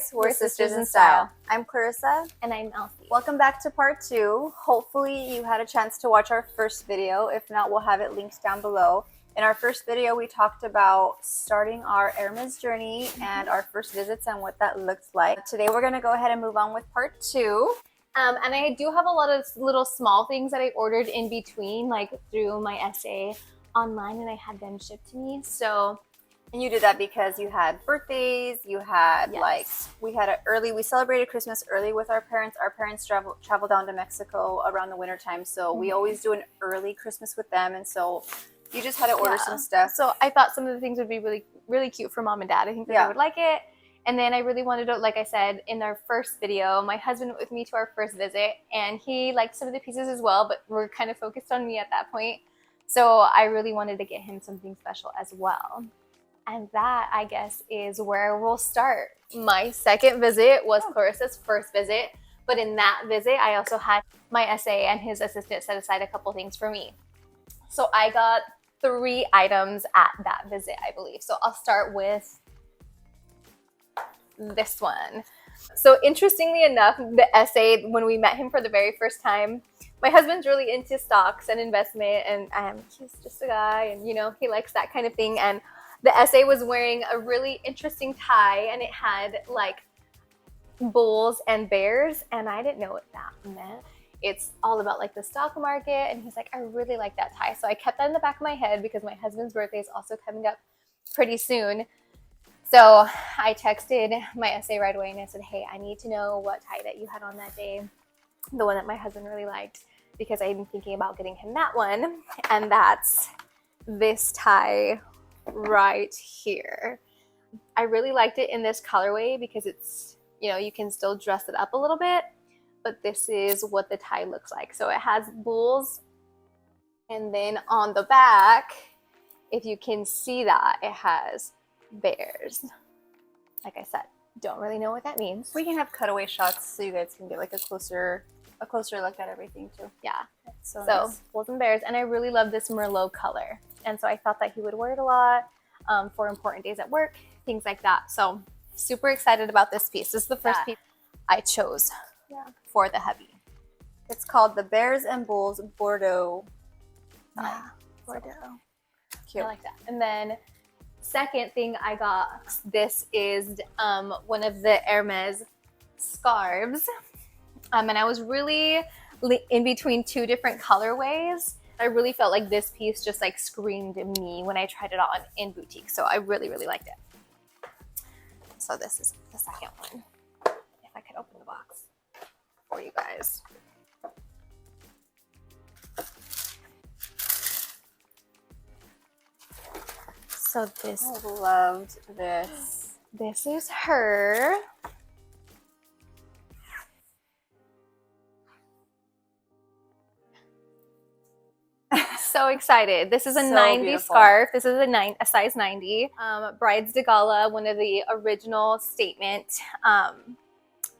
guys, we're Sisters in Style. I'm Clarissa. And I'm Elsie. Welcome back to part 2. Hopefully you had a chance to watch our first video. If not, we'll have it linked down below. In our first video, we talked about starting our Hermès journey and our first visits and what that looks like. Today, we're going to go ahead and move on with part 2. And I do have a lot of little small things that I ordered in between, like through my essay online, and I had them shipped to me. And you did that because you had birthdays, you had we celebrated Christmas early with our parents. Our parents travel down to Mexico around the winter time, so we always do an early Christmas with them, and so you just had to order some stuff. So I thought some of the things would be really, really cute for mom and dad. I think that they would like it. And then I really wanted to, like I said in our first video, my husband went with me to our first visit, and he liked some of the pieces as well, but we're kind of focused on me at that point. So I really wanted to get him something special as well. And that, I guess, is where we'll start. My second visit was Clarissa's first visit, but in that visit, I also had my essay and his assistant set aside a couple things for me. So I got 3 items at that visit, I believe. So I'll start with this one. So interestingly enough, the essay, when we met him for the very first time, my husband's really into stocks and investment, and he's just a guy, and he likes that kind of thing. And the essay was wearing a really interesting tie, and it had like bulls and bears, and I didn't know what that meant. It's all about like the stock market, and he's like, I really like that tie. So I kept that in the back of my head because my husband's birthday is also coming up pretty soon. So I texted my essay right away, and I said, hey, I need to know what tie that you had on that day, the one that my husband really liked, because I've been thinking about getting him that one, and that's this tie right here. I really liked it in this colorway because it's, you can still dress it up a little bit, but this is what the tie looks like. So it has bulls, and then on the back, if you can see that, it has bears. Like I said, don't really know what that means. We can have cutaway shots so you guys can get like a closer look at everything too. Yeah. So nice. Bulls and bears, and I really love this Merlot color. And so I thought that he would wear it a lot for important days at work, things like that. So super excited about this piece. This is the first piece I chose for the hubby. It's called the Bears and Bulls Bordeaux. Yeah, Bordeaux. Cute. I like that. And then second thing I got, this is one of the Hermès scarves. And I was really in between 2 different colorways. I really felt like this piece just like screamed me when I tried it on in boutique. So I really, really liked it. So this is the second one. If I could open the box for you guys. So this, I loved this. This is her. So excited. This is a 90 beautiful scarf. This is a size 90. Brides de Gala, one of the original statement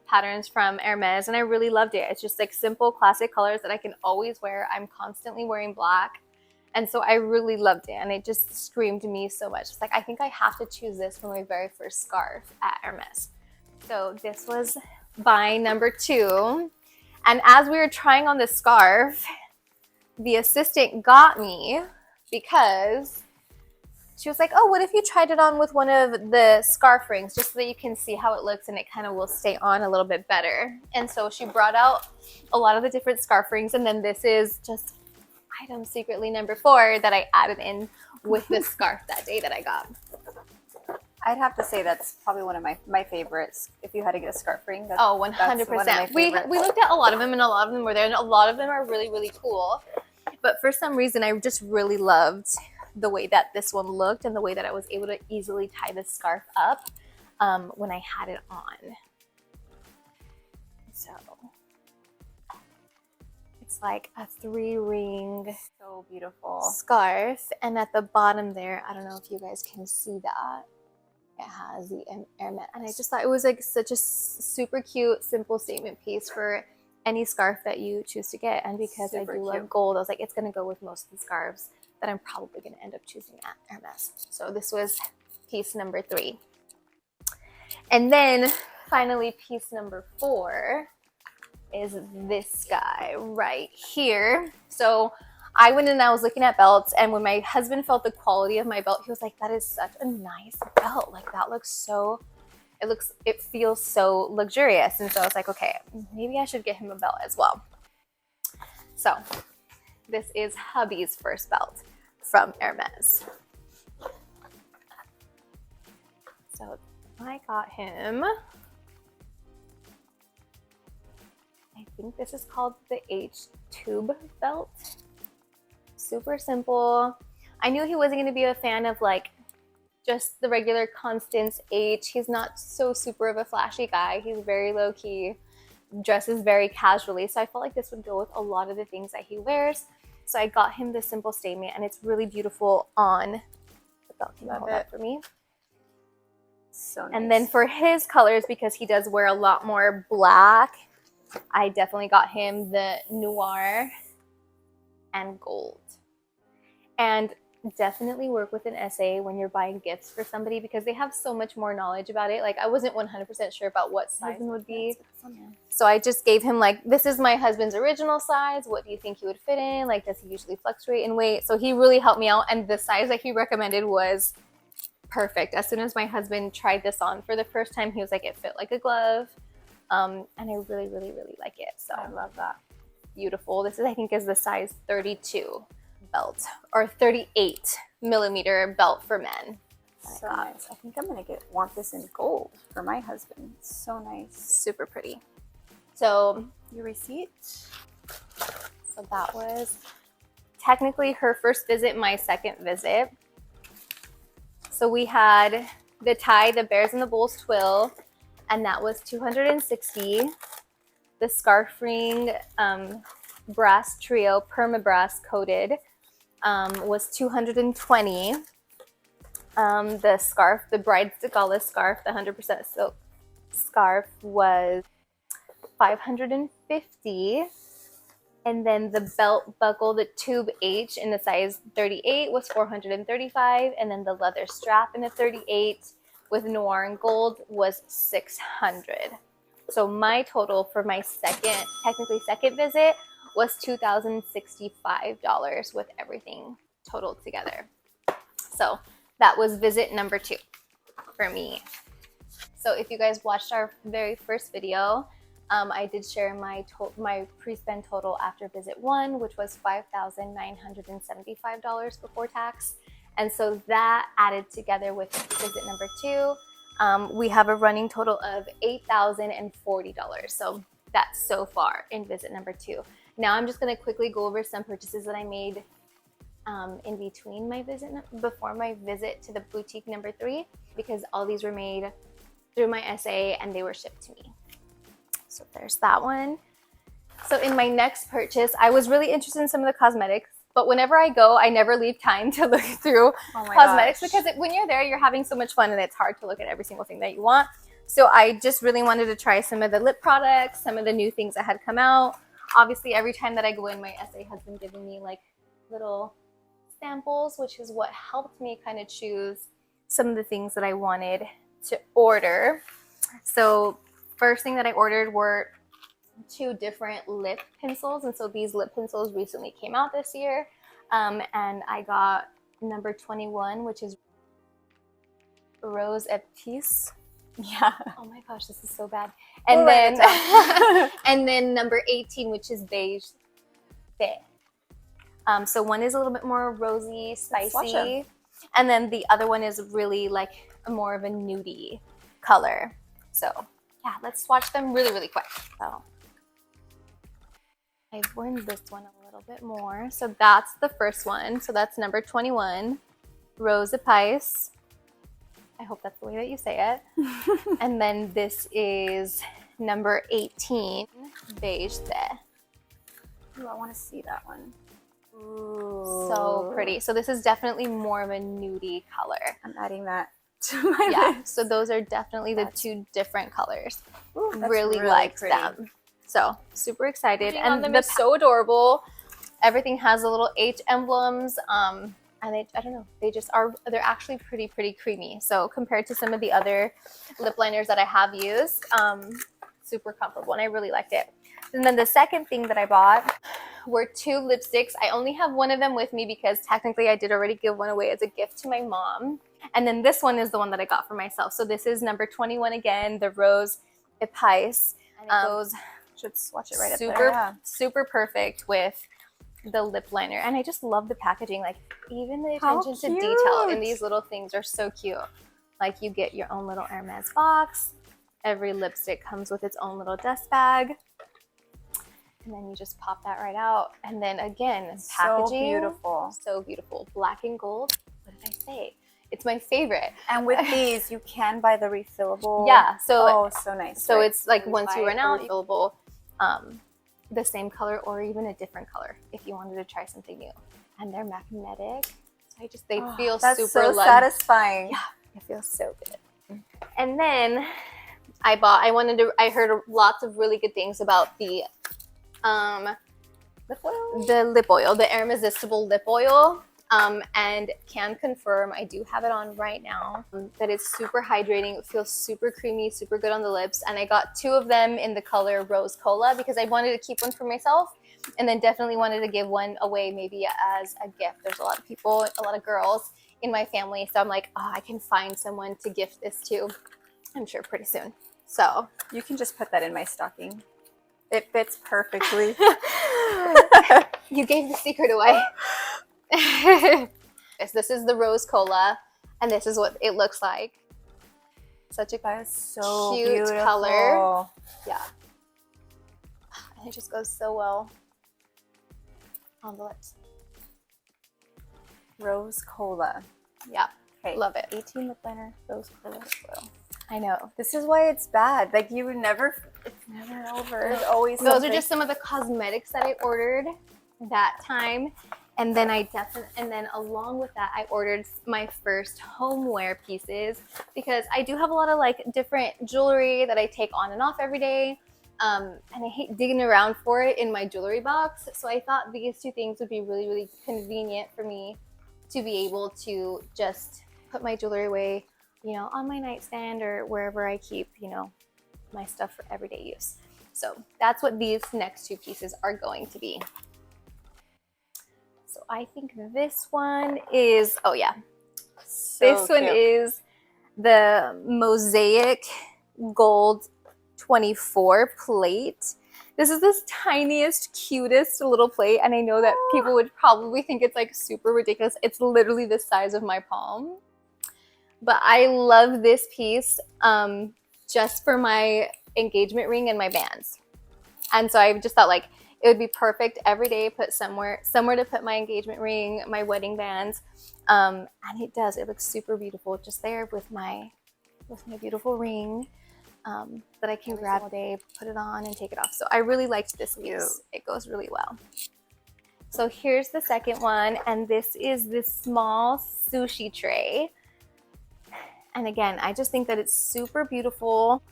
patterns from Hermès, and I really loved it. It's just like simple classic colors that I can always wear. I'm constantly wearing black, and so I really loved it, and it just screamed me so much. It's like, I think I have to choose this for my very first scarf at Hermès. So this was buy number 2, and as we were trying on this scarf, the assistant got me because she was like, oh, what if you tried it on with one of the scarf rings just so that you can see how it looks and it kind of will stay on a little bit better. And so she brought out a lot of the different scarf rings, and then this is just item secretly number 4 that I added in with the scarf that day that I got. I'd have to say that's probably one of my favorites. If you had to get a scarf ring, 100%. We looked at a lot of them, and a lot of them were there, and a lot of them are really, really cool. But for some reason, I just really loved the way that this one looked and the way that I was able to easily tie this scarf up when I had it on. So it's like a 3-ring, so beautiful scarf, and at the bottom there, I don't know if you guys can see that, it has the Hermès, and I just thought it was like such a super cute, simple statement piece for any scarf that you choose to get. And because I do love gold, I was like, it's going to go with most of the scarves that I'm probably going to end up choosing at Hermès. So this was piece number 3. And then finally, piece number 4 is this guy right here. So I went and I was looking at belts, and when my husband felt the quality of my belt, he was like, that is such a nice belt. Like, that looks so, it feels so luxurious. And so I was like, okay, maybe I should get him a belt as well. So this is hubby's first belt from Hermès. So I got him, I think this is called the Tourbe belt. Super simple. I knew he wasn't going to be a fan of like just the regular Constance H. He's not so super of a flashy guy. He's very low key, dresses very casually. So I felt like this would go with a lot of the things that he wears. So I got him this simple statement, and it's really beautiful on the belt. Can you hold that for me? So nice. And then for his colors, because he does wear a lot more black, I definitely got him the Noir and Gold. And definitely work with an SA when you're buying gifts for somebody, because they have so much more knowledge about it. Like, I wasn't 100% sure about what size would be. So I just gave him like, this is my husband's original size. What do you think he would fit in? Like, does he usually fluctuate in weight? So he really helped me out. And the size that he recommended was perfect. As soon as my husband tried this on for the first time, he was like, it fit like a glove. And I really, really, really like it. So I love that. Beautiful. This is, I think, is the size 32 belt, or 38 millimeter belt for men. So nice. I think I'm gonna want this in gold for my husband. It's so nice. Super pretty. So your receipt. So that was technically her first visit, my second visit. So we had the tie, the Bears and the Bulls twill, and that was $260. The scarf ring brass trio, perma brass coated, was $220. The scarf, the bride's Gala scarf, the 100% silk scarf, was $550. And then the belt buckle, the Tube H in the size 38, was $435. And then the leather strap in the 38 with Noir and Gold was $600. So my total for my technically second visit, was $2,065 with everything totaled together. So that was visit number 2 for me. So if you guys watched our very first video, I did share my pre-spend total after visit 1, which was $5,975 before tax. And so that added together with visit number 2, we have a running total of $8,040. So that's so far in visit number 2. Now I'm just going to quickly go over some purchases that I made in between my visit, before my visit to the boutique number 3, because all these were made through my SA and they were shipped to me. So there's that one. So in my next purchase, I was really interested in some of the cosmetics, but whenever I go, I never leave time to look through cosmetics, because when you're there, you're having so much fun and it's hard to look at every single thing that you want. So I just really wanted to try some of the lip products, some of the new things that had come out. Obviously, every time that I go in, my SA has been giving me like little samples, which is what helped me kind of choose some of the things that I wanted to order. So first thing that I ordered were 2 different lip pencils. And so these lip pencils recently came out this year. And I got number 21, which is Rose Epice. Yeah. Oh my gosh, this is so bad. And then and then number 18, which is Beige. So one is a little bit more rosy, spicy, and then the other one is really like more of a nudie color. So yeah, let's swatch them really, really quick. So I've worn this one a little bit more. So that's the first one. So that's number 21, Rose Epice. I hope that's the way that you say it. And then this is number 18, Beige. Ooh, I want to see that one. Ooh. So pretty. So this is definitely more of a nudie color. I'm adding that to my list. So those are definitely the 2 different colors. Ooh, really liked pretty. them. So super excited. And them is so adorable. Everything has a little H emblems. and I don't know, they just are, they're actually pretty creamy. So compared to some of the other lip liners that I have used, super comfortable, and I really liked it. And then the second thing that I bought were 2 lipsticks. I only have one of them with me because technically I did already give one away as a gift to my mom. And then this one is the one that I got for myself. So this is number 21 again, the Rose Epice. And it goes, should swatch it right super, up there. Yeah. super perfect with the lip liner. And I just love the packaging. Like, even the attention to detail in these little things are so cute. Like, you get your own little Hermès box. Every lipstick comes with its own little dust bag. And then you just pop that right out. And then again, packaging. So beautiful. So beautiful. Black and gold. What did I say? It's my favorite. And with these, you can buy the refillable. Yeah. So, so nice. So right? it's like once you run out, refillable, the same color or even a different color if you wanted to try something new. And they're magnetic. So they feel that's super so satisfying. Yeah, it feels so good. And then I heard lots of really good things about the lip oil, the Hermesistable lip oil, and can confirm, I do have it on right now, that it's super hydrating. It feels super creamy, super good on the lips, and I got 2 of them in the color Rose Kola because I wanted to keep one for myself, and then definitely wanted to give one away maybe as a gift. There's a lot of people, a lot of girls in my family, so I'm like, oh, I can find someone to gift this to, I'm sure pretty soon. So you can just put that in my stocking. It fits perfectly. You gave the secret away. This is the Rose Kola, and this is what it looks like. Such a so cute beautiful color. Yeah. And it just goes so well on the lips. Rose Kola. Yeah. Okay. Love it. 18 lip liner, Rose Kola oil. I know. This is why it's bad. Like, you would never, it's never over. There's always Those are just some of the cosmetics that I ordered that time. And then and then along with that, I ordered my first homeware pieces because I do have a lot of like different jewelry that I take on and off every day. And I hate digging around for it in my jewelry box. So I thought these 2 things would be really convenient for me to be able to just put my jewelry away, you know, on my nightstand or wherever I keep, you know, my stuff for everyday use. So that's what these next 2 pieces are going to be. So I think this one is, oh yeah, this one is the Mosaique Gold 24 plate. This is this tiniest, cutest little plate, and I know that people would probably think it's like super ridiculous. It's literally the size of my palm. But I love this piece just for my engagement ring and my bands. And so I just thought like it would be perfect every day, put somewhere to put my engagement ring, my wedding bands. And it does. It looks super beautiful just there with my beautiful ring that I can grab all day, put it on and take it off. So I really liked this piece. It goes really well. So here's the second one, and this is this small sushi tray. And again, I just think that it's super beautiful,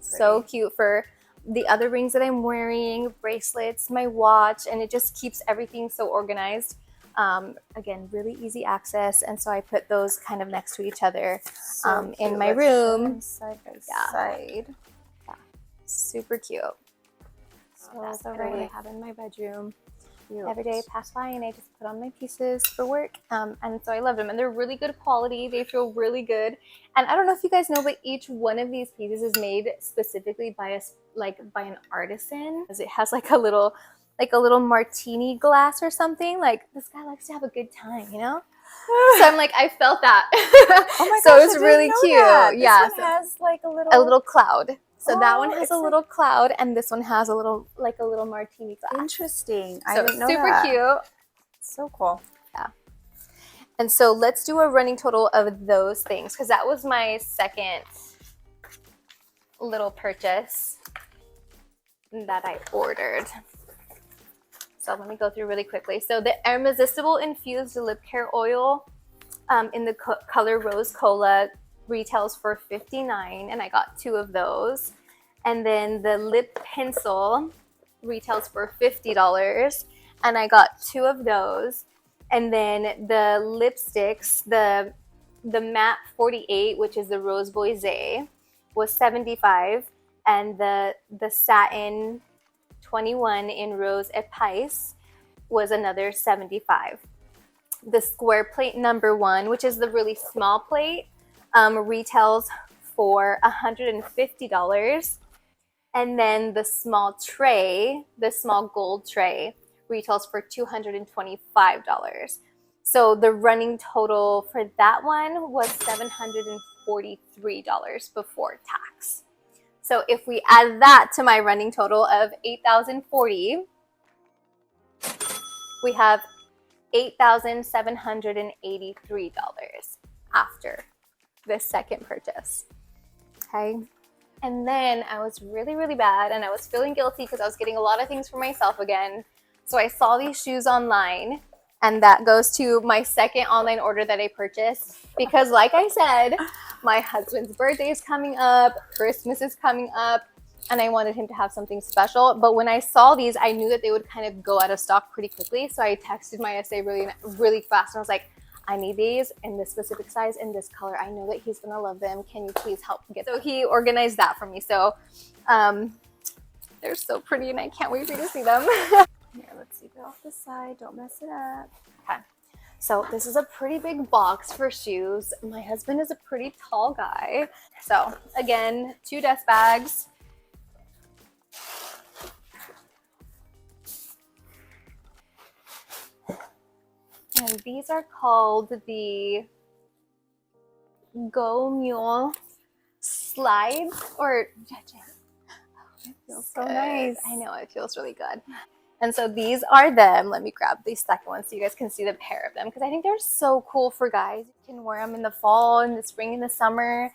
so cute for the other rings that I'm wearing, bracelets, my watch, and it just keeps everything so organized. Again, really easy access, and so I put those kind of next to each other in my room. Side by side. Yeah, super cute. So that's the ring I have in my bedroom. Every day I pass by and I just put on my pieces for work, and so I love them, and they're really good quality. They feel really good, and I don't know if you guys know, but each one of these pieces is made specifically by an artisan. It has like a little martini glass or something. Like, this guy likes to have a good time, you know. So I'm like, I felt that. Oh my so gosh, it's really cute. That. Yeah, this one has like a little cloud. So that one has a little cloud, and this one has a little martini glass. Interesting. I didn't know that. Super cute. So cool. Yeah. And so let's do a running total of those things, because that was my second little purchase that I ordered. So let me go through really quickly. So the Hermesistable Infused Lip Care Oil in the color Rose Kola retails for $59, and I got 2 of those. And then the lip pencil retails for $50, and I got 2 of those. And then the lipsticks, the matte 48, which is the Rose Boisé, was $75, and the satin 21 in Rose Epice was another $75. The square plate number 1, which is the really small plate, retails for $150. And then the small tray, the small gold tray, retails for $225. So the running total for that one was $743 before tax. So if we add that to my running total of $8,040, we have $8,783 after this second purchase. Okay. And then I was really, really bad, and I was feeling guilty because I was getting a lot of things for myself again. So I saw these shoes online, and that goes to my second online order that I purchased because, like I said, my husband's birthday is coming up, Christmas is coming up, and I wanted him to have something special. But when I saw these, I knew that they would kind of go out of stock pretty quickly. So I texted my SA really, really fast, and I was like, I need these in this specific size, in this color. I know that he's going to love them. Can you please help get them? So he organized that for me. So they're so pretty, and I can't wait for you to see them. Here, let's see. They're off the side. Don't mess it up. Okay. So this is a pretty big box for shoes. My husband is a pretty tall guy. So again, 2 dust bags. And these are called the Go Mule slides, or it feels so nice. I know, it feels really good. And so these are them. Let me grab the second one so you guys can see the pair of them, because I think they're so cool for guys. You can wear them in the fall, in the spring, in the summer.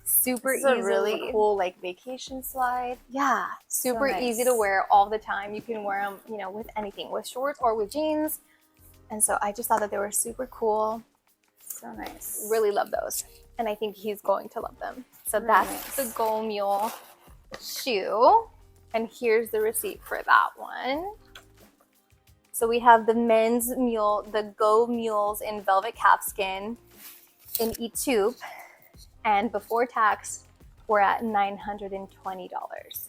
Super easy. It's a really cool like vacation slide. Yeah, super easy to wear all the time. You can wear them, you know, with anything, with shorts or with jeans. And so I just thought that they were super cool. So nice. Really love those. And I think he's going to love them. So that's the Go Mule shoe. And here's the receipt for that one. So we have the men's mule, the Go Mules in velvet calfskin in Etoupe. And before tax, we're at $920.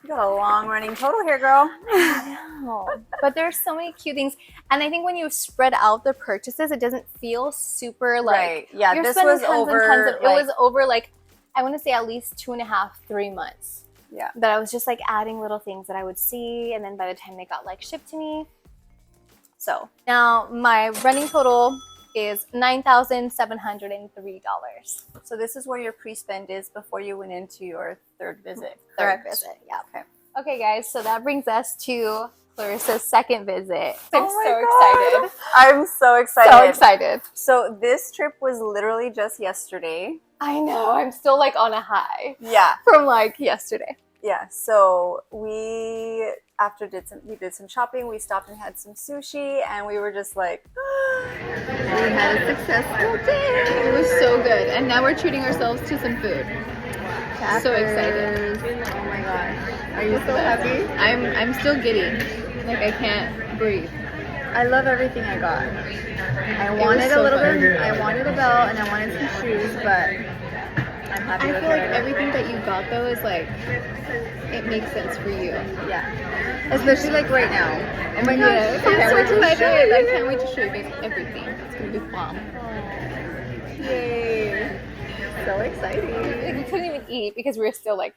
You got a long running total here, girl. I know. But there's so many cute things. And I think when you spread out the purchases, it doesn't feel super like... Right. Yeah, this was over... It was over like, I want to say at least 2.5, 3 months. Yeah. That I was just like adding little things that I would see. And then by the time they got like shipped to me. So now my running total is $9,703. So this is where your pre-spend is before you went into your third visit. Third visit, yeah. Okay, guys, so that brings us to Clarissa's second visit. I'm so excited. I'm so excited. So excited. So this trip was literally just yesterday. I know. I'm still like on a high. Yeah. From like yesterday. Yeah. So we did some shopping. We stopped and had some sushi, and we were just like, we had a successful day. It was so good, and now we're treating ourselves to some food. Cappers. So excited! Oh my gosh, are you so happy? I'm still giddy, like I can't breathe. I love everything I got. I wanted a little bit. I wanted a belt and I wanted some shoes, but I'm happy. I feel like everything that you got though is like, it makes sense for you. Yeah. Especially like right now. Oh my gosh. I'm so excited. I can't wait to show you guys everything. It's going to be fun. Yay. So exciting. Like, we couldn't even eat because we were still like,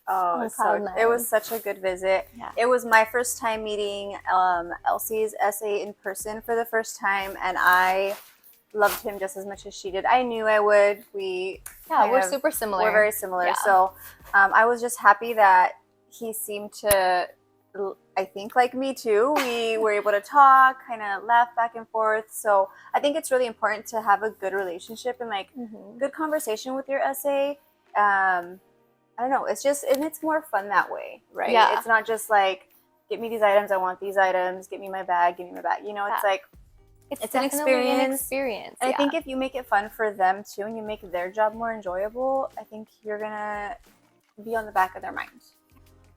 it was such a good visit. Yeah. It was my first time meeting Elsies SA in person for the first time, and I loved him just as much as she did. I knew I would. We're super similar. We're very similar. Yeah. So I was just happy that he seemed to, I think, like me too. We were able to talk, kind of laugh back and forth. So I think it's really important to have a good relationship and like good conversation with your SA. I don't know. It's just, and it's more fun that way, right? Yeah. It's not just like, get me these items. I want these items. Get me my bag. Give me my bag. You know, it's like, it's an experience. And I think if you make it fun for them too, and you make their job more enjoyable, I think you're gonna be on the back of their mind.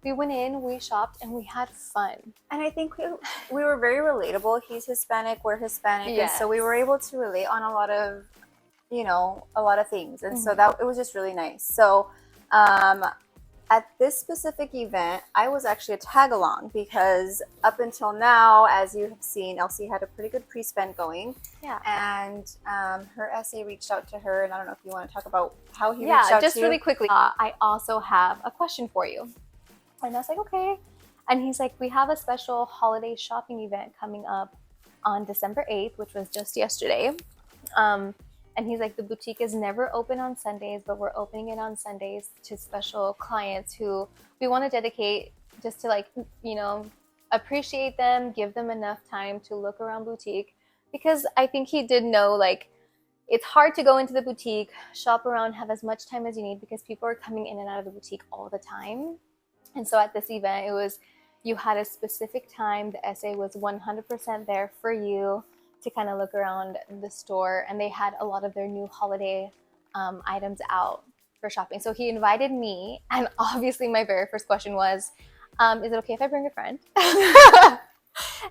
We went in, we shopped, and we had fun. And I think we were very relatable. He's Hispanic, we're Hispanic, Yes. and so we were able to relate on a lot of, you know, a lot of things. And so that it was just really nice. So at this specific event, I was actually a tag along because up until now, as you have seen, Elsie had a pretty good pre-spend going. Yeah. And her SA reached out to her, and I don't know if you want to talk about how he reached out to you. Yeah, just really quickly. I also have a question for you. And I was like, okay. And he's like, we have a special holiday shopping event coming up on December 8th, which was just yesterday. And he's like, the boutique is never open on Sundays, but we're opening it on Sundays to special clients who we want to dedicate just to, like, you know, appreciate them, give them enough time to look around boutique. Because I think he did know, like, it's hard to go into the boutique, shop around, have as much time as you need because people are coming in and out of the boutique all the time. And so at this event, it was, you had a specific time. The SA was 100% there for you to kind of look around the store, and they had a lot of their new holiday items out for shopping. So he invited me, and obviously my very first question was, is it okay if I bring a friend?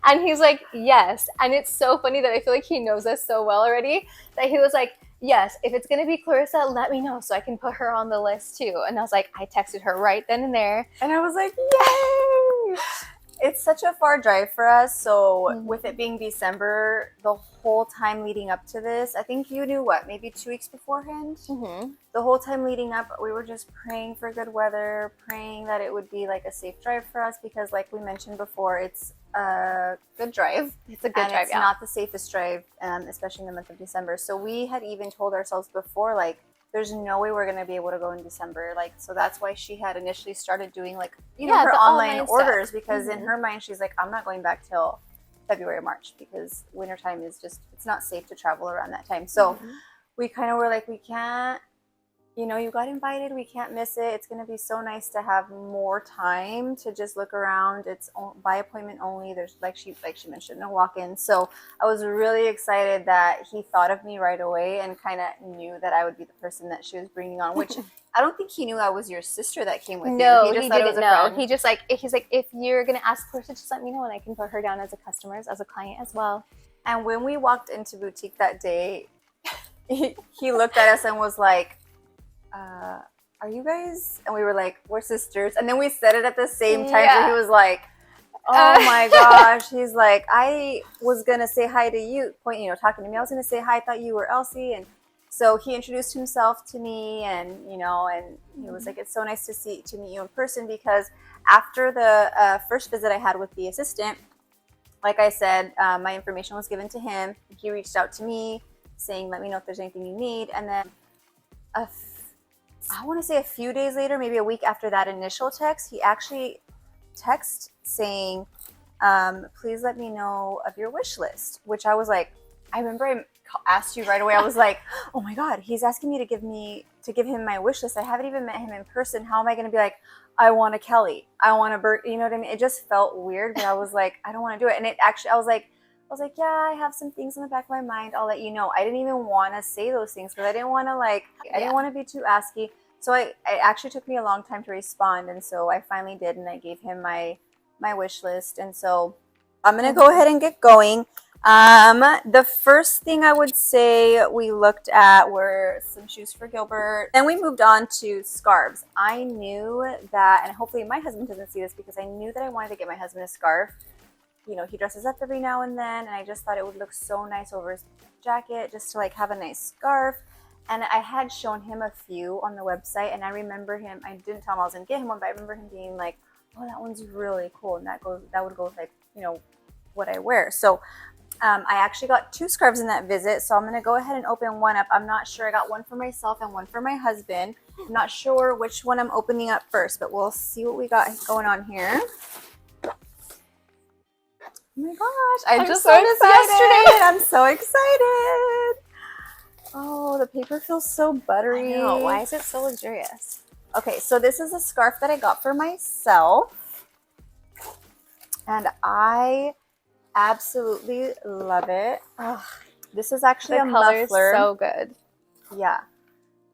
And he's like, yes. And it's so funny that I feel like he knows us so well already that he was like, yes, if it's going to be Clarissa, let me know so I can put her on the list too. And I was like, I texted her right then and there. And I was like, yay! It's such a far drive for us. So with it being December, the whole time leading up to this, I think you knew what, maybe 2 weeks beforehand? The whole time leading up, we were just praying for good weather, praying that it would be like a safe drive for us because like we mentioned before, it's a good drive. It's a good drive, it's not the safest drive, especially in the month of December. So we had even told ourselves before, like, there's no way we're going to be able to go in December. Like, so that's why she had initially started doing, like, you know, her online orders because in her mind, she's like, I'm not going back till February or March because wintertime is just, it's not safe to travel around that time. So we kind of were like, we can't, you know, you got invited, we can't miss it. It's going to be so nice to have more time to just look around. It's by appointment only. There's, like she mentioned, no walk-in. So I was really excited that he thought of me right away and kind of knew that I would be the person that she was bringing on, which I don't think he knew I was your sister that came with you. No, He just he thought it didn't was a know. friend. He just like, he's like, if you're going to ask Clarissa, just let me know and I can put her down as a customer, as a client as well. And when we walked into boutique that day, he looked at us and was like, are you guys? And we were like, we're sisters. And then we said it at the same time. Yeah. So he was like, oh my gosh. He's like, I was going to say hi to you, talking to me. I was going to say hi. I thought you were Elsie. And so he introduced himself to me and, you know, and he was like, it's so nice to meet you in person because after the first visit I had with the assistant, like I said, my information was given to him. He reached out to me saying, let me know if there's anything you need. And then I want to say a few days later, maybe a week after that initial text, he actually texted saying, please let me know of your wish list, which I was like, I remember I asked you right away. I was like, oh my God, he's asking me to give him my wish list. I haven't even met him in person. How am I going to be like, I want a Kelly. I want a Bert. You know what I mean? It just felt weird, but I was like, I don't want to do it. And it actually, I was like, yeah, I have some things in the back of my mind. I'll let you know. I didn't even want to say those things because I didn't want to I didn't want to be too asky. So it actually took me a long time to respond. And so I finally did. And I gave him my wish list. And so I'm going to go ahead and get going. The first thing I would say we looked at were some shoes for Gilbert. Then we moved on to scarves. I knew that, and hopefully my husband doesn't see this because I knew that I wanted to get my husband a scarf. You know, he dresses up every now and then, and I just thought it would look so nice over his jacket just to have a nice scarf. And I had shown him a few on the website, and I remember him, I didn't tell him I was going to get him one, but I remember him being like, oh, that one's really cool, and that would go with what I wear. So I actually got 2 scarves in that visit, so I'm going to go ahead and open one up. I'm not sure. I got one for myself and one for my husband. I'm not sure which one I'm opening up first, but we'll see what we got going on here. Oh my gosh, I just saw this yesterday and I'm so excited. Oh, the paper feels so buttery. I know. Why is it so luxurious? Okay, so this is a scarf that I got for myself. And I absolutely love it. Oh, this is actually a muffler. So good. Yeah.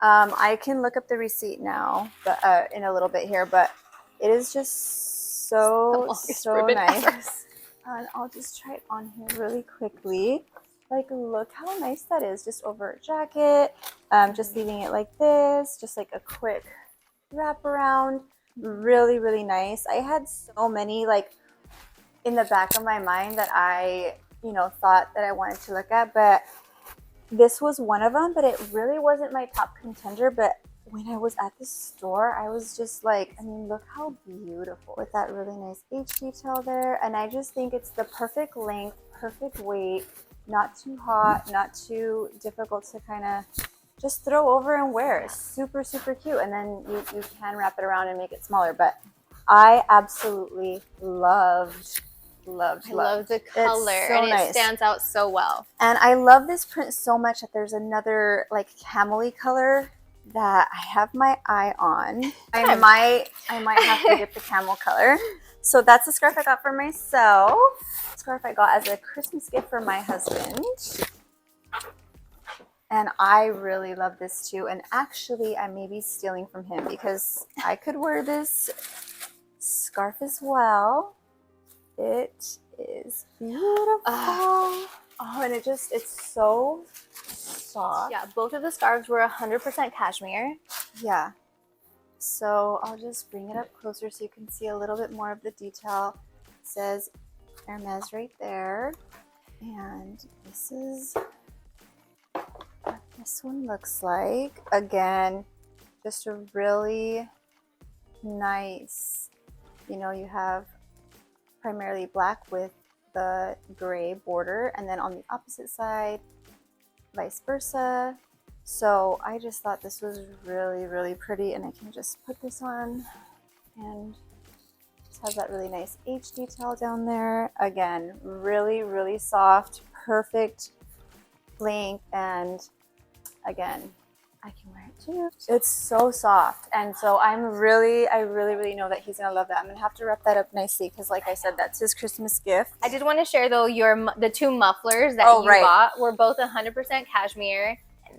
I can look up the receipt now, but in a little bit here, but It is just so nice. And I'll just try it on here really quickly. Like, look how nice that is. Just over a jacket. Just leaving it like this. Just like a quick wrap around. Really, really nice. I had so many like in the back of my mind that I, you know, thought that I wanted to look at, but this was one of them, but it really wasn't my top contender. But when I was at the store, I was just like, I mean, look how beautiful with that really nice H detail there. And I just think it's the perfect length, perfect weight, not too hot, not too difficult to kind of just throw over and wear. It's super, super cute. And then you can wrap it around and make it smaller. But I absolutely loved I love the color, and it stands out so well. And I love this print so much that there's another like camel-y color that I have my eye on. I might have to get the camel color. So that's the scarf I got for myself. Scarf I got as a Christmas gift for my husband. And I really love this too. And actually, I may be stealing from him because I could wear this scarf as well. It is beautiful. Oh, and it's so soft. Yeah, both of the scarves were 100% cashmere. Yeah. So I'll just bring it up closer so you can see a little bit more of the detail. It says Hermès right there. And this is what this one looks like. Again, just a really nice, you know, you have primarily black with the gray border, and then on the opposite side, vice versa. So I just thought this was really, really pretty, and I can just put this on, and just has that really nice H detail down there. Again, really, really soft, perfect length, and again, I can wear it too. It's so soft, and so I really know that he's gonna love that. I'm gonna have to wrap that up nicely because, like I said, that's his Christmas gift. I did want to share though the two mufflers that you bought were both 100% cashmere.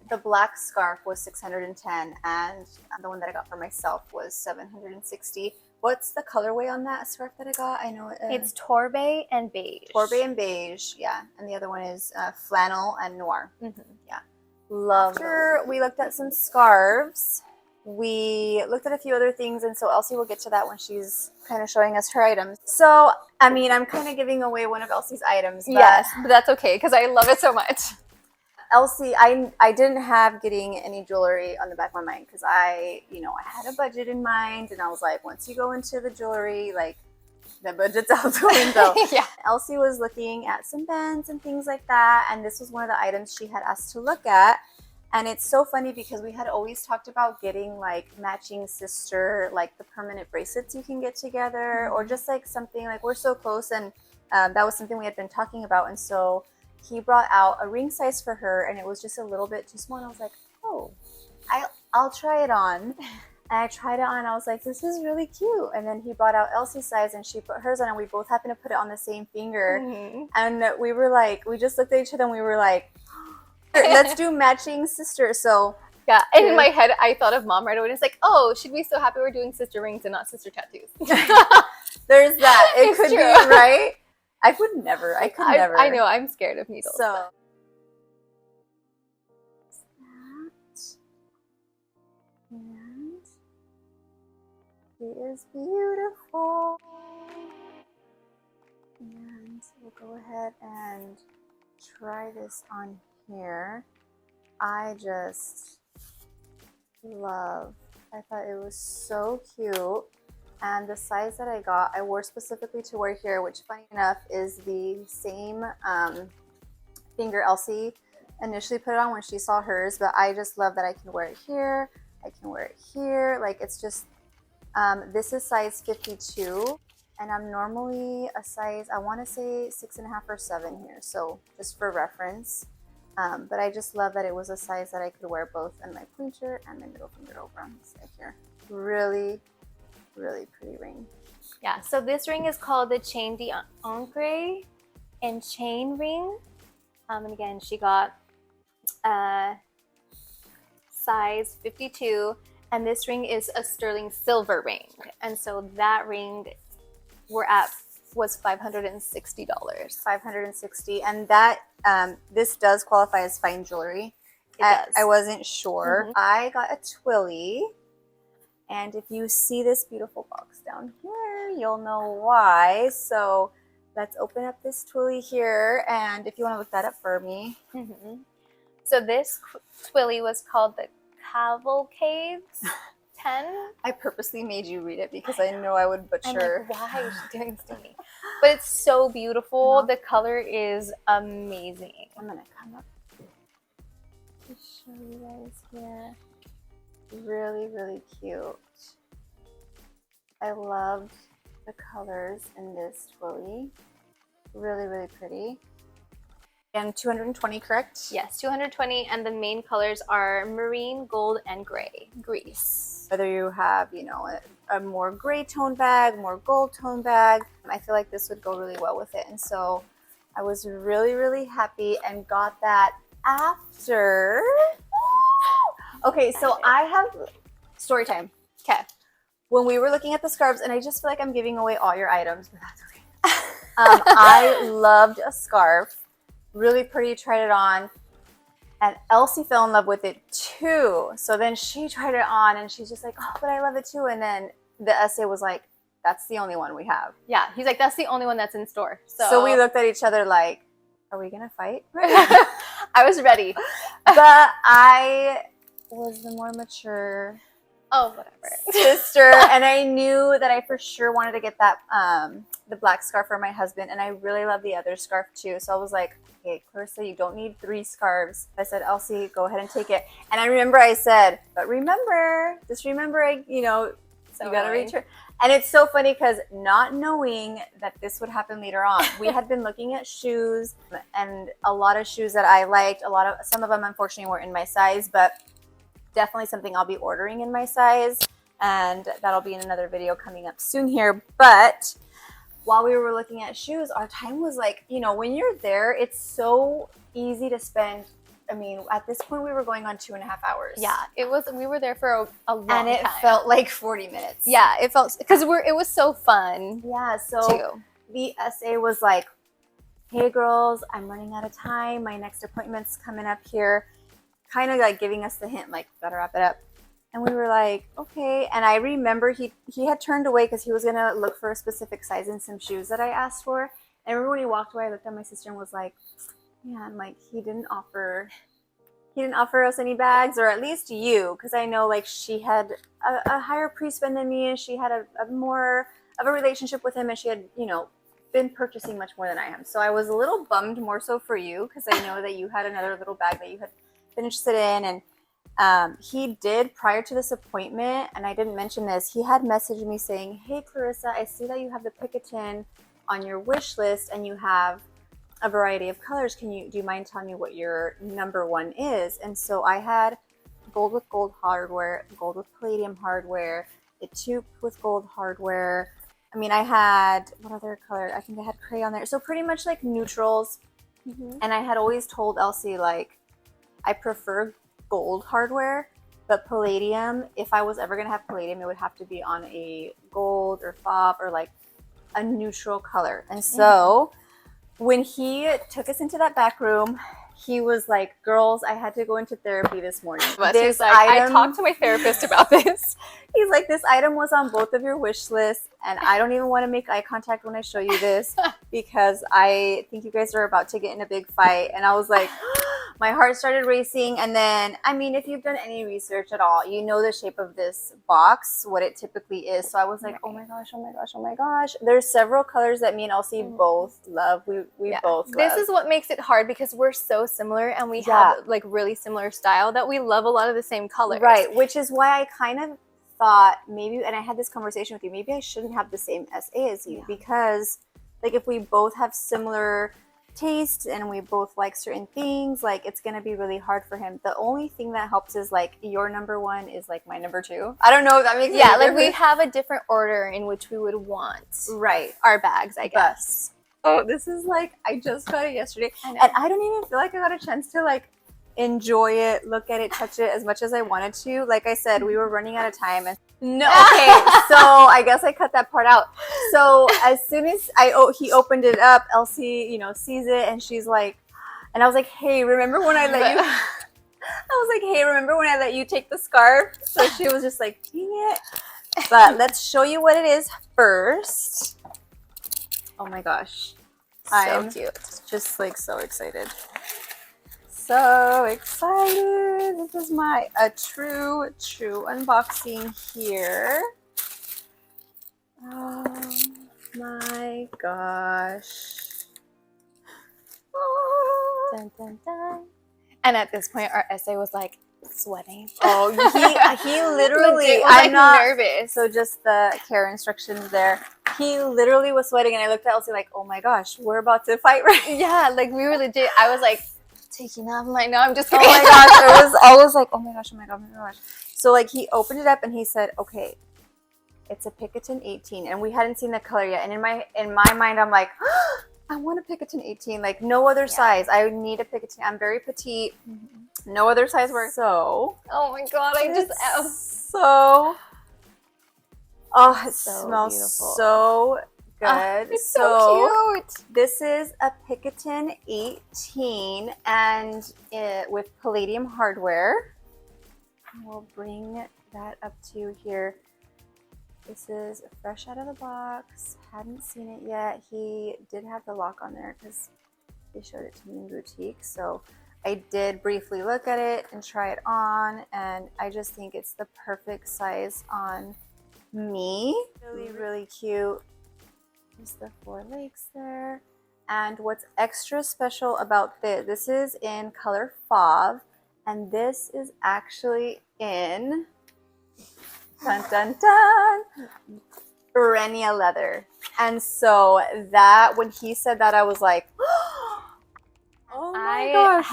The black scarf was $610, and the one that I got for myself was $760. What's the colorway on that scarf that I got? I know it's Tourbe and Beige. Tourbe and Beige, yeah, and the other one is Flanelle and Noir. Yeah. Love. After we looked at some scarves, we looked at a few other things, and so Elsie will get to that when she's kind of showing us her items. So, I mean, I'm kind of giving away one of Elsie's items. But yes, but that's okay because I love it so much. Elsie, I didn't have getting any jewelry on the back of my mind because I had a budget in mind, and I was like, once you go into the jewelry, like, the budget's out the window. Yeah. Elsie was looking at some bands and things like that, and this was one of the items she had asked to look at. And it's so funny because we had always talked about getting like matching sister, like the permanent bracelets you can get together, or just like something like, we're so close, and that was something we had been talking about. And so he brought out a ring size for her, and it was just a little bit too small, and I was like, oh, I'll try it on. And I tried it on, and I was like, this is really cute. And then he brought out Elsie's size, and she put hers on, and we both happened to put it on the same finger. And we were like, we just looked at each other, and we were like, let's do matching sisters. So yeah, and in my head, I thought of mom right away. It's like, oh, should be so happy we're doing sister rings and not sister tattoos. There's that. It could true. be, right? I could never. I know. I'm scared of needles. So. And she is beautiful. And we'll go ahead and try this on here. I just love. I thought it was so cute. And the size that I got, I wore specifically to wear here, which funny enough is the same finger Elsie initially put it on when she saw hers, but I just love that I can wear it here. I can wear it here. Like, it's just, this is size 52, and I'm normally a size, I want to say 6.5 or 7 here. So just for reference, but I just love that it was a size that I could wear both in my pointer and my middle finger over on this side here. Really, really pretty ring. Yeah, so this ring is called the Chaine d'Ancre Enchainee ring. And again, she got size 52. And this ring is a sterling silver ring. And so that ring we're at was $560. $560, and that this does qualify as fine jewelry. It does. I wasn't sure. I got a Twilly, and if you see this beautiful box down here, you'll know why. So let's open up this Twilly here, and if you want to look that up for me. So this Twilly was called the Cavalcades 10. I purposely made you read it because I know I would butcher. I'm like, why is she doing this to me? But it's so beautiful. The color is amazing. I'm gonna come up to show you guys here. Really, really cute. I loved the colors in this Twilly. Really, really pretty. And 220, correct? Yes, 220, and the main colors are marine, gold, and gray. Gris. Whether you have, you know, a more gray tone bag, more gold tone bag, I feel like this would go really well with it. And so I was really, really happy and got that after. Okay, so I have story time. Okay. When we were looking at the scarves, and I just feel like I'm giving away all your items, but that's okay. I loved a scarf. Really pretty, tried it on, and Elsie fell in love with it too. So then she tried it on, and she's just like, oh, but I love it too. And then the essay was like, that's the only one we have. Yeah, he's like, that's the only one that's in store. So we looked at each other like, are we gonna fight? I was ready. But I was the more mature sister, and I knew that I for sure wanted to get that the black scarf for my husband, and I really love the other scarf too. So I was like, okay, Clarissa, you don't need 3 scarves. I said, Elsie, go ahead and take it. And I remember I said, but remember, just remember, you gotta return. And it's so funny because not knowing that this would happen later on, we had been looking at shoes, and a lot of shoes that I liked. Some of them unfortunately weren't in my size, but definitely something I'll be ordering in my size, and that'll be in another video coming up soon here. But while we were looking at shoes, our time was like, you know, when you're there, it's so easy to spend. I mean, at this point, we were going on 2.5 hours. Yeah, it was. We were there for a long time. And it felt like 40 minutes. Yeah, it felt, because it was so fun. Yeah, so the essay was like, hey girls, I'm running out of time. My next appointment's coming up here. Kind of like giving us the hint, like, better wrap it up. And we were like, okay. And I remember he had turned away because he was going to look for a specific size in some shoes that I asked for. And I remember when he walked away, I looked at my sister and was like, man, like, he didn't offer us any bags, or at least you, because I know, like, she had a higher pre-spend than me, and she had a more of a relationship with him, and she had, you know, been purchasing much more than I am. So I was a little bummed more so for you, because I know that you had another little bag that you had been interested in. And he did, prior to this appointment, and I didn't mention this, he had messaged me saying, hey Clarissa, I see that you have the Picotin on your wish list and you have a variety of colors. Do you mind telling me what your number 1 is? And so I had gold with gold hardware, gold with palladium hardware, a taupe with gold hardware. I mean, I had, what other color? I think I had crayon there. So pretty much like neutrals. And I had always told Elsie, like, I prefer gold hardware, but palladium, if I was ever going to have palladium, it would have to be on a gold or fauve or like a neutral color. And so when he took us into that back room, he was like, girls, I had to go into therapy this morning. But he's like, I talked to my therapist about this. He's like, this item was on both of your wish lists, and I don't even want to make eye contact when I show you this because I think you guys are about to get in a big fight. And I was like, my heart started racing. And then, I mean, if you've done any research at all, you know the shape of this box, what it typically is. So I was like, oh my gosh, oh my gosh, oh my gosh. There's several colors that me and Elsie both love. We both love. This is what makes it hard, because we're so similar and we have like really similar style that we love a lot of the same colors. Right, which is why I kind of thought maybe, and I had this conversation with you, maybe I shouldn't have the same SA as you, because like if we both have similar taste and we both like certain things, like it's gonna be really hard for him. The only thing that helps is like your number 1 is like my number 2. I don't know if that makes sense. Like we have a different order in which we would want our bags, I guess. Oh, this is like, I just got it yesterday, and I don't even feel like I got a chance to like enjoy it, look at it, touch it as much as I wanted to. Like I said, we were running out of time. And no, okay, so I guess I cut that part out. So as soon as he opened it up, Elsie, you know, sees it and she's like, and I was like, hey, remember when I let you? I was like, hey, remember when I let you take the scarf? So she was just like, dang it. But let's show you what it is first. Oh my gosh. I'm cute. Just like so excited. So excited. This is a true unboxing here. Oh my gosh. Dun, dun, dun. And at this point, our essay was like sweating. Oh, he literally, was, I'm not nervous. So just the care instructions there. He literally was sweating, and I looked at Elsie like, oh my gosh, we're about to fight right now. Yeah, like we were legit. I was like taking off. I'm like, no, I'm just kidding. Oh my gosh, I was like, oh my gosh, oh my gosh. So like he opened it up and he said, okay, it's a Picotin 18, and we hadn't seen the color yet. And in my mind, I'm like, oh, I want a Picotin 18, like no other size. I need a Picotin. I'm very petite. No other size works. So, oh my god, I just am. So, oh, it So smells beautiful. So good. Oh, it's so cute. This is a Picotin 18 and with palladium hardware. We'll bring that up to you here. This is fresh out of the box. Hadn't seen it yet. He did have the lock on there because they showed it to me in boutique. So I did briefly look at it and try it on, and I just think it's the perfect size on me. Really, really cute. There's the 4 legs there. And what's extra special about this is in color Fauve, and this is actually in dun dun dun Barenia leather. And so that when he said that, I was like, oh my gosh.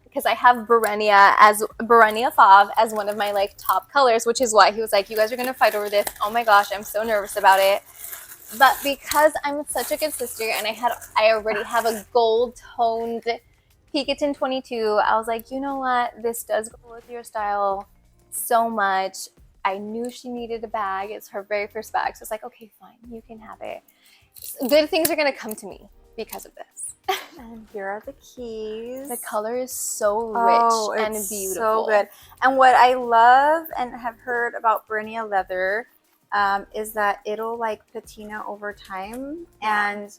Because I have Barenia Fauve as one of my like top colors, which is why he was like, you guys are gonna fight over this. Oh my gosh, I'm so nervous about it. But because I'm such a good sister and I already have a gold toned Picotin 22, I was like, you know what? This does go with your style so much. I knew she needed a bag. It's her very first bag. So it's like, okay, fine, you can have it. Good things are gonna come to me because of this. And here are the keys. The color is so rich and beautiful. So good. And what I love and have heard about Barenia leather is that it'll like patina over time. And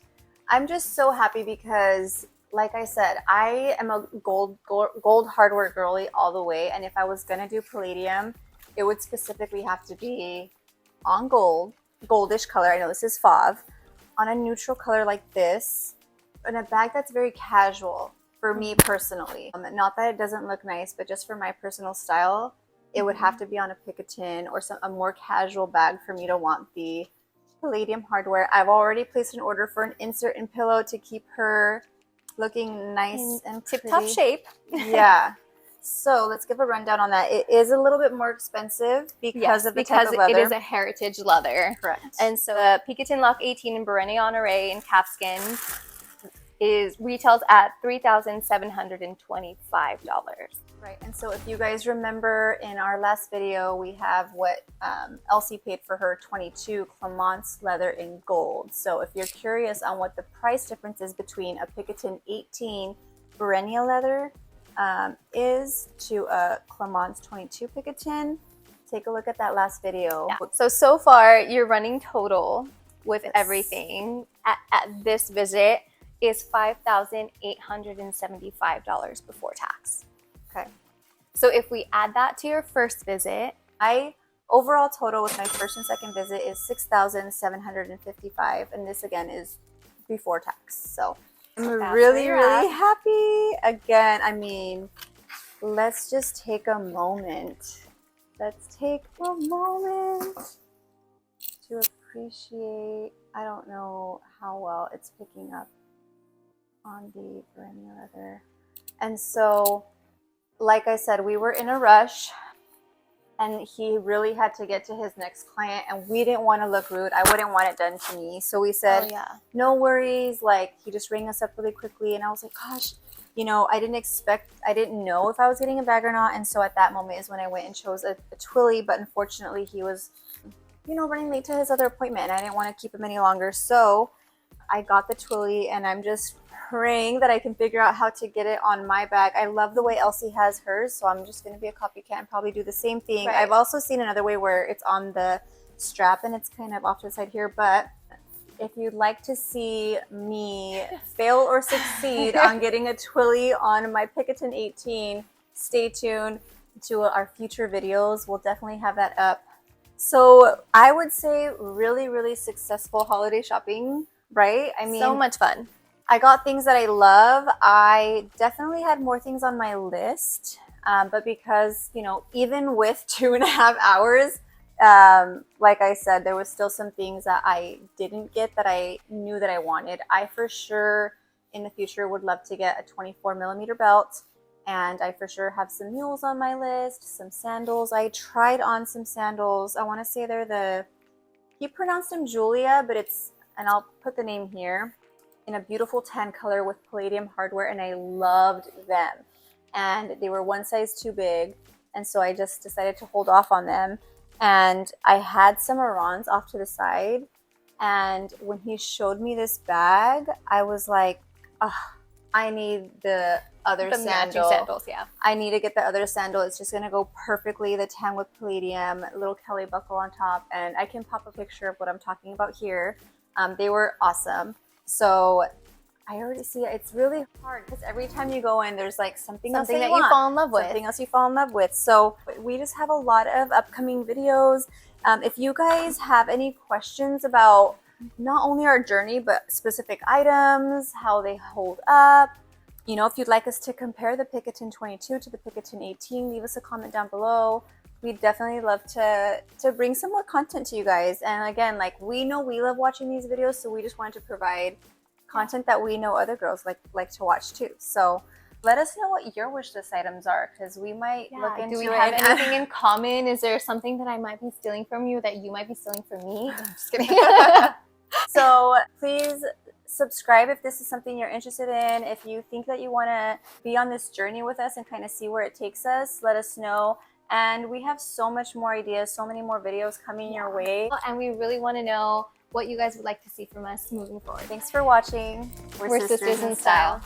I'm just so happy because, like I said, I am a gold hardware girly all the way. And if I was gonna do palladium, it would specifically have to be on goldish color. I know this is Fauve, on a neutral color like this, in a bag that's very casual for me personally. Not that it doesn't look nice, but just for my personal style, it would have to be on a Picotin or a more casual bag for me to want the palladium hardware. I've already placed an order for an insert and pillow to keep her looking nice and tip-top shape. Yeah. So let's give a rundown on that. It is a little bit more expensive because of the type of leather. It is a heritage leather. Correct. And so the Picotin Lock 18 in Barenia Honore in Calfskin retails at $3,725. Right. And so if you guys remember in our last video, we have what Elsie paid for her 22 Clemence leather in gold. So if you're curious on what the price difference is between a Picotin 18 Barenia leather is to a Clemence 22 Picotin, take a look at that last video. Yeah. So far, your running total with everything at this visit is $5,875 before tax. Okay. So if we add that to your first visit, my overall total with my first and second visit is $6,755, and this again is before tax. So I'm really happy. Again, I mean, let's just take a moment. Let's take a moment to appreciate. I don't know how well it's picking up on the Barenia leather. And so, like I said, we were in a rush, and he really had to get to his next client, and we didn't want to look rude. I wouldn't want it done to me. So we said, no worries. Like, he just rang us up really quickly, and I was like, gosh, you know, I didn't know if I was getting a bag or not. And so at that moment is when I went and chose a Twilly, but unfortunately he was, you know, running late to his other appointment, and I didn't want to keep him any longer. So I got the Twilly, and I'm just praying that I can figure out how to get it on my bag. I love the way Elsie has hers, so I'm just going to be a copycat and probably do the same thing. Right. I've also seen another way where it's on the strap and it's kind of off to the side here, but if you'd like to see me fail or succeed on getting a Twilly on my Picotin 18, stay tuned to our future videos. We'll definitely have that up. So I would say really, really successful holiday shopping, right? I mean, so much fun. I got things that I love. I definitely had more things on my list, but because, you know, even with 2.5 hours, like I said, there was still some things that I didn't get that I knew that I wanted. I for sure in the future would love to get a 24mm belt, and I for sure have some mules on my list, some sandals. I tried on some sandals. I want to say they're he pronounced them Julia, but it's, and I'll put the name here, in a beautiful tan color with palladium hardware, and I loved them. And they were one size too big, and so I just decided to hold off on them. And I had some Arons off to the side, and when he showed me this bag, I was like, oh, I need the other sandal. Sandals, yeah. I need to get the other sandal. It's just going to go perfectly. The tan with palladium, little Kelly buckle on top, and I can pop a picture of what I'm talking about here. They were awesome. So I already see it. It's really hard because every time you go in, there's like something else that you fall in love with. Something else you fall in love with. So we just have a lot of upcoming videos. If you guys have any questions about not only our journey, but specific items, how they hold up, you know, if you'd like us to compare the Picotin 22 to the Picotin 18, leave us a comment down below. We'd definitely love to bring some more content to you guys. And again, like, we know we love watching these videos, so we just wanted to provide content that we know other girls like to watch too. So let us know what your wish list items are, because we might look into it. Do we have anything in common? Is there something that I might be stealing from you that you might be stealing from me? I'm just kidding. So please subscribe if this is something you're interested in. If you think that you want to be on this journey with us and kind of see where it takes us, let us know. And we have so much more ideas, so many more videos coming your way. And we really want to know what you guys would like to see from us moving forward. Thanks for watching. We're Sisters in Style.